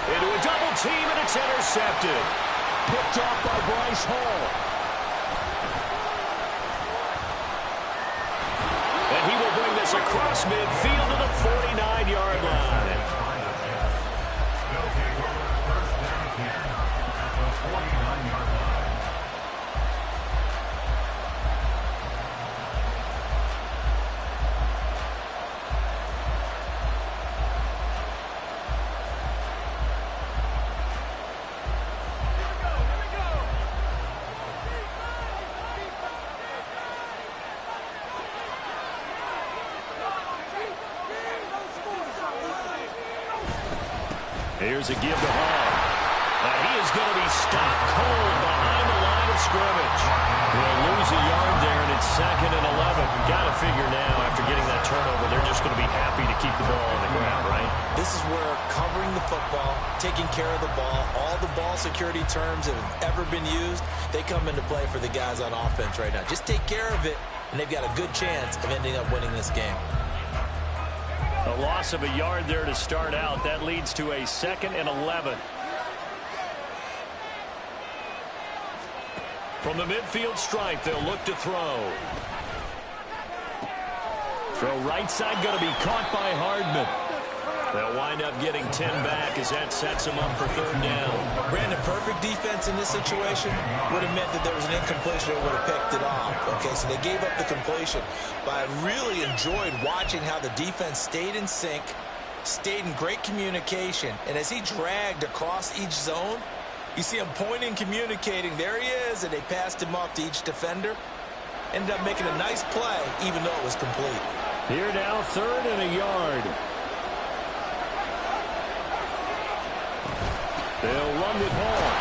Into a double team, and it's intercepted. Picked off by Bryce Hall. And he will bring this across midfield to the 49-yard line. Here's a give to Hall. He is going to be stopped cold behind the line of scrimmage. They'll lose a yard there, and it's 2nd and 11. Got to figure now, after getting that turnover, they're just going to be happy to keep the ball on the ground, right? This is where covering the football, taking care of the ball, all the ball security terms that have ever been used, they come into play for the guys on offense right now. Just take care of it, and they've got a good chance of ending up winning this game. A loss of a yard there to start out. That leads to a 2nd and 11. From the midfield stripe, they'll look to throw. Throw right side, going to be caught by Hardman. They'll wind up getting 10 back as that sets them up for 3rd down. Brandon, perfect defense in this situation would have meant that there was an incompletion that would have picked it off. Okay, so they gave up the completion. But I really enjoyed watching how the defense stayed in sync, stayed in great communication. And as he dragged across each zone, you see him pointing, communicating. There he is, and they passed him off to each defender. Ended up making a nice play, even though it was complete. Here now, 3rd and a yard. They'll run with Hall.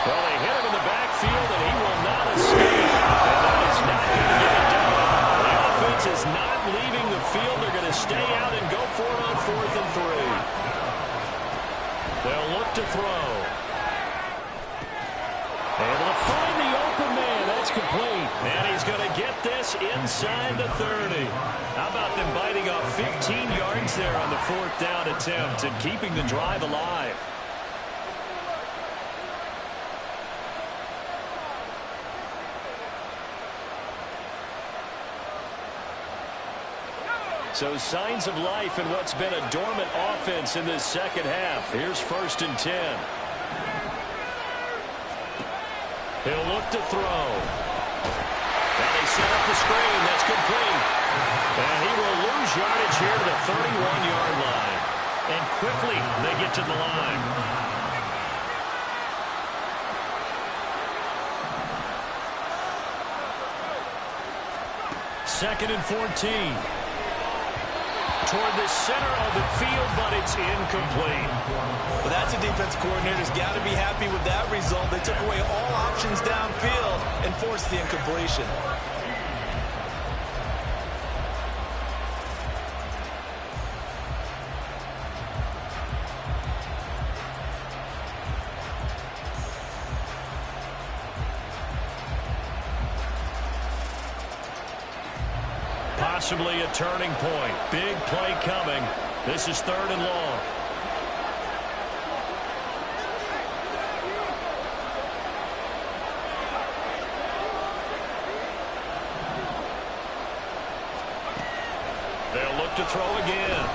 Well, they hit him in the backfield, and he will not escape. And that is not going to get it done. The offense is not leaving the field. They're going to stay out and go for it on 4th and 3. They'll look to throw. Able to find the open man. That's complete. And he's going to get this inside the 30. How about them biting off 15 yards there on the 4th down attempt and keeping the drive alive? So signs of life in what's been a dormant offense in this second half. Here's 1st and 10. He'll look to throw. Now they set up the screen. That's complete. And he will lose yardage here to the 31-yard line. And quickly they get to the line. 2nd and 14. Toward the center of the field, but it's incomplete. Well, that's a defense coordinator's got to be happy with that result. They took away all options downfield and forced the incompletion. Possibly a turning point. Big play coming. This is 3rd and long. They'll look to throw again.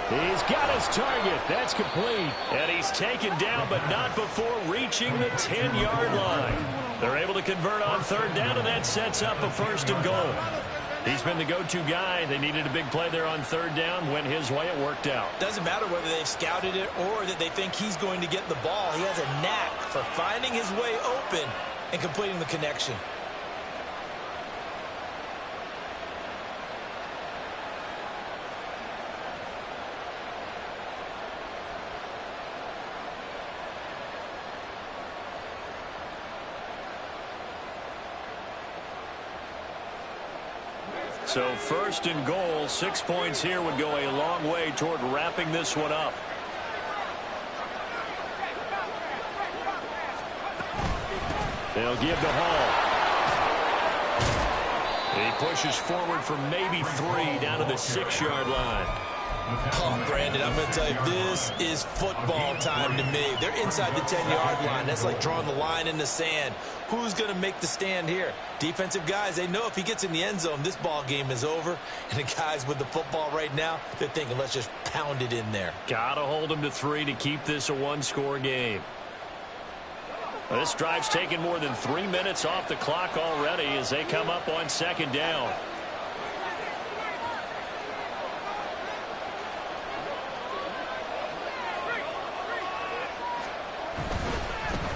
He's got his target. That's complete. And he's taken down, but not before reaching the 10-yard line. They're able to convert on 3rd down, and that sets up a 1st and goal. He's been the go-to guy. They needed a big play there on 3rd down. Went his way. It worked out. Doesn't matter whether they've scouted it or that they think he's going to get the ball. He has a knack for finding his way open and completing the connection. So 1st and goal, 6 points here would go a long way toward wrapping this one up. They'll give to Hall. He pushes forward for maybe 3 down to the 6-yard line. Oh, Brandon, I'm going to tell you, this is football time to me. They're inside the 10-yard line. That's like drawing the line in the sand. Who's going to make the stand here? Defensive guys, they know if he gets in the end zone, this ball game is over. And the guys with the football right now, they're thinking, let's just pound it in there. Got to hold him to 3 to keep this a one-score game. This drive's taken more than 3 minutes off the clock already as they come up on 2nd down.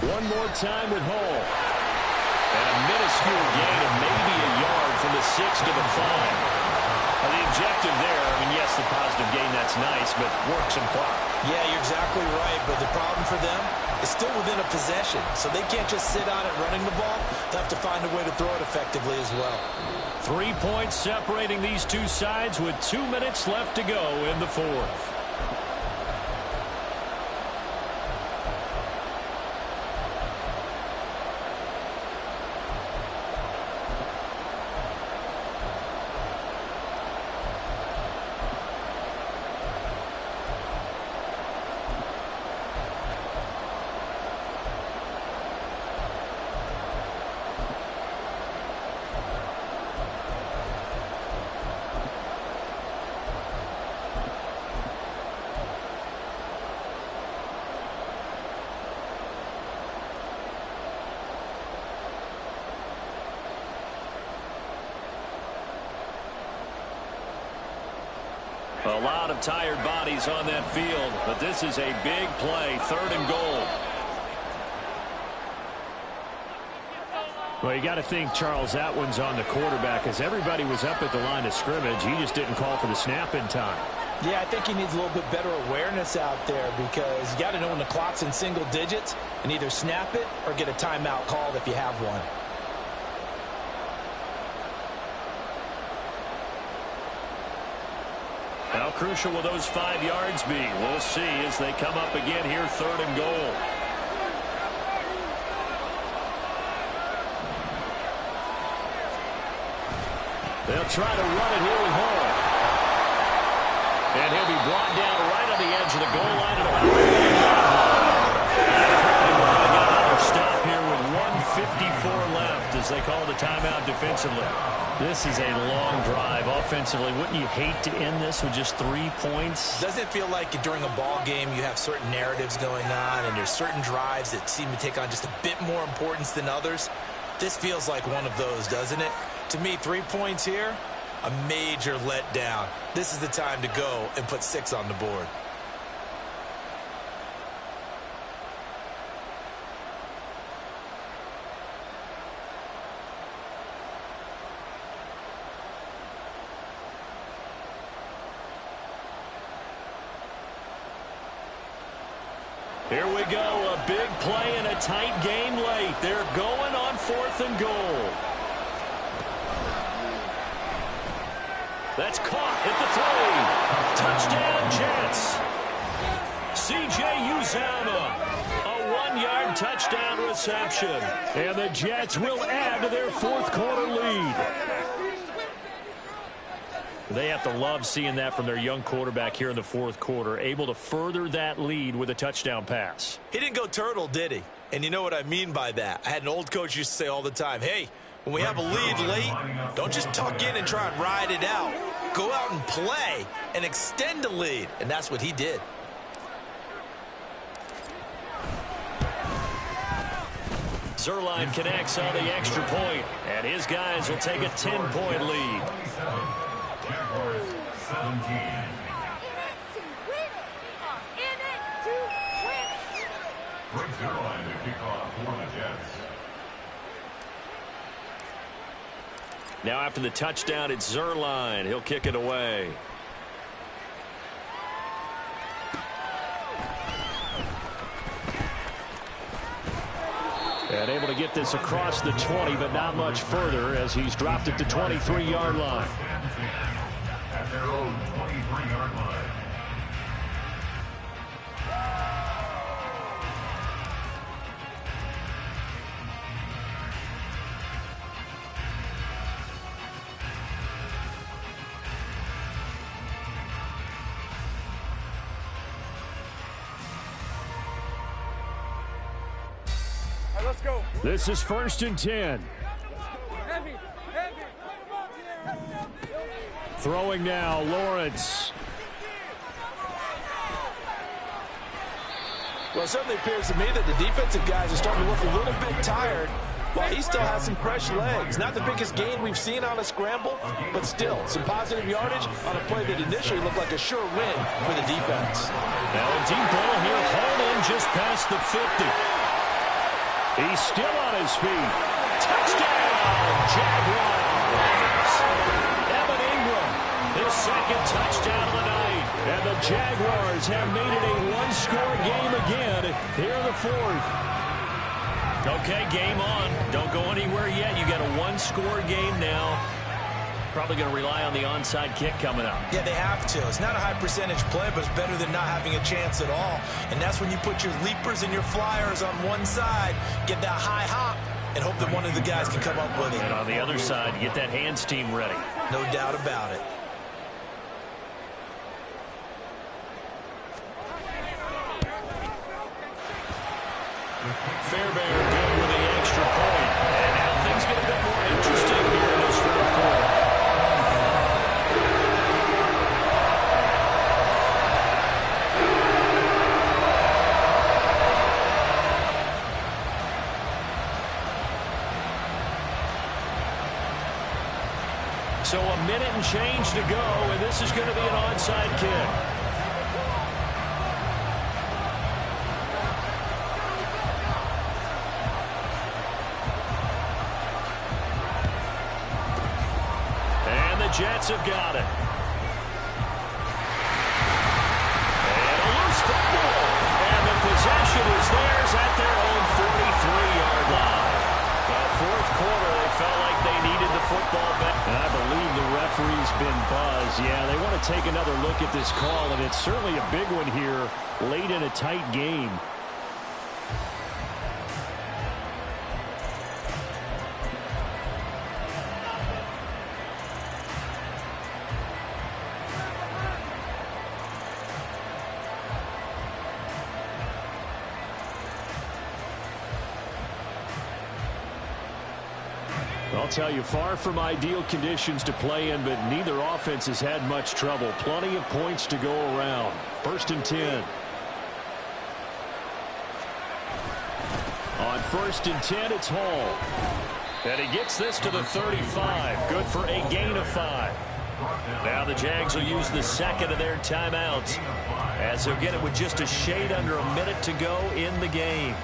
One more time with Hall. And a minuscule gain of maybe a yard from the 6 to the 5. Now the objective there, I mean, yes, the positive gain, that's nice, but work some clock. Yeah, you're exactly right, but the problem for them is still within a possession, so they can't just sit on it running the ball. They have to find a way to throw it effectively as well. 3 points separating these two sides with 2 minutes left to go in the 4th. A lot of tired bodies on that field, but this is a big play, 3rd and goal. Well, you got to think, Charles, that one's on the quarterback as everybody was up at the line of scrimmage. He just didn't call for the snap in time. Yeah, I think he needs a little bit better awareness out there because you got to know when the clock's in single digits and either snap it or get a timeout called if you have one. How crucial will those 5 yards be? We'll see as they come up again here, 3rd and goal. They'll try to run it here with Hall. And he'll be brought down right on the edge of the goal line at about the 30-yard line. Stop here with 1:54 left as they call the timeout defensively. This is a long drive offensively. Wouldn't you hate to end this with just 3 points? Doesn't it feel like during a ball game you have certain narratives going on and there's certain drives that seem to take on just a bit more importance than others? This feels like one of those, doesn't it? To me, 3 points here, a major letdown. This is the time to go and put 6 on the board. Here we go, a big play in a tight game late. They're going on 4th and goal. That's caught at the 3. Touchdown, Jets. C.J. Uzama, a 1-yard touchdown reception. And the Jets will add to their 4th quarter lead. They have to love seeing that from their young quarterback here in the 4th quarter, able to further that lead with a touchdown pass. He didn't go turtle, did he? And you know what I mean by that. I had an old coach used to say all the time, hey, when we have a lead late, don't just tuck in and try and ride it out. Go out and play and extend the lead. And that's what he did. Zerline connects on the extra point, and his guys will take a 10-point lead. Jaguars 17. Greg Zerline to kick off for the Jets. Now after the touchdown, it's Zerline. He'll kick it away. And able to get this across the 20, but not much further as he's dropped it to 23-yard line. At their own 23-yard line. Let's go. This is 1st and 10. Heavy. Throwing now, Lawrence. Well, it certainly appears to me that the defensive guys are starting to look a little bit tired while he still has some fresh legs. Not the biggest gain we've seen on a scramble, but still some positive yardage on a play that initially looked like a sure win for the defense. Now a deep ball here, hauled in just past the 50. He's still on his feet. Touchdown, Jaguars. Evan Ingram, his 2nd touchdown of the night. And the Jaguars have made it a one-score game again here in the 4th. Okay, game on. Don't go anywhere yet. You got a one-score game now. Probably going to rely on the onside kick coming up. Yeah, they have to. It's not a high percentage play, but it's better than not having a chance at all. And that's when you put your leapers and your flyers on one side, get that high hop, and hope that one of the guys can come up with it. And on the other side, get that hands team ready. No doubt about it. Fairbairn good with the extra point. And now things get a bit more interesting here in this 4th quarter. So a minute and change to go, and this is going to be an onside kick. Jets have got it. And a loose football. And the possession is theirs at their own 43-yard line. The 4th quarter, they felt like they needed the football back. And I believe the referee's been buzzed. Yeah, they want to take another look at this call, and it's certainly a big one here late in a tight game. I'll tell you, far from ideal conditions to play in, but neither offense has had much trouble. Plenty of points to go around. 1st and 10. On 1st and 10, it's Hall. And he gets this to the 35. Good for a gain of 5. Now the Jags will use the second of their timeouts, as they'll get it with just a shade under a minute to go in the game.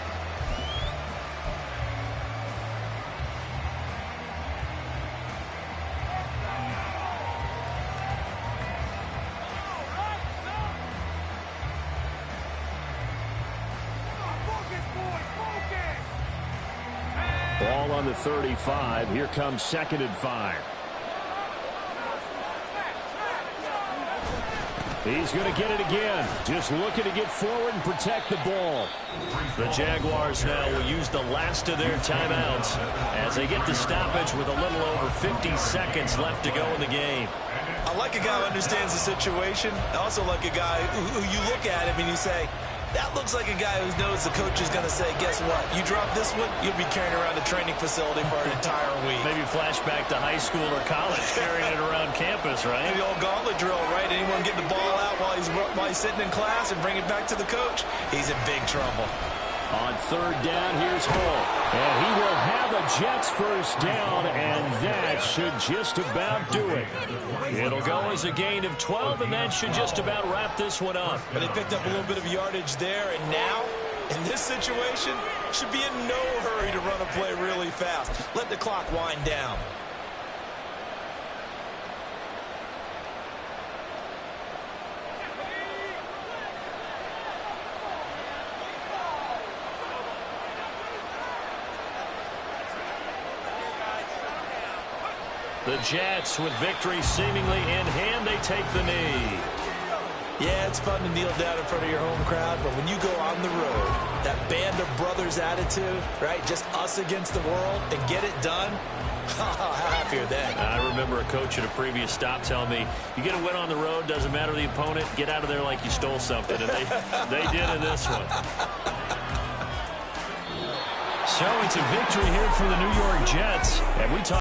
Ball on the 35. Here comes 2nd and 5. He's going to get it again. Just looking to get forward and protect the ball. The Jaguars now will use the last of their timeouts as they get the stoppage with a little over 50 seconds left to go in the game. I like a guy who understands the situation. I also like a guy who you look at him and you say, that looks like a guy who knows the coach is going to say, guess what? You drop this one, you'll be carrying around the training facility for an entire week. Maybe flashback to high school or college, carrying it around campus, right? Maybe the old gauntlet drill, right? Anyone get the ball out while he's sitting in class and bring it back to the coach? He's in big trouble. On 3rd down, here's Hall. And he will have a Jets first down, and that should just about do it. It'll go as a gain of 12, and that should just about wrap this one up. But they picked up a little bit of yardage there, and now, in this situation, should be in no hurry to run a play really fast. Let the clock wind down. The Jets, with victory seemingly in hand, they take the knee. Yeah, it's fun to kneel down in front of your home crowd, but when you go on the road, that band of brothers attitude, right, just us against the world, and get it done, how happy are they? I remember a coach at a previous stop telling me, you get a win on the road, doesn't matter the opponent, get out of there like you stole something, and they did in this one. So it's a victory here for the New York Jets, and we talk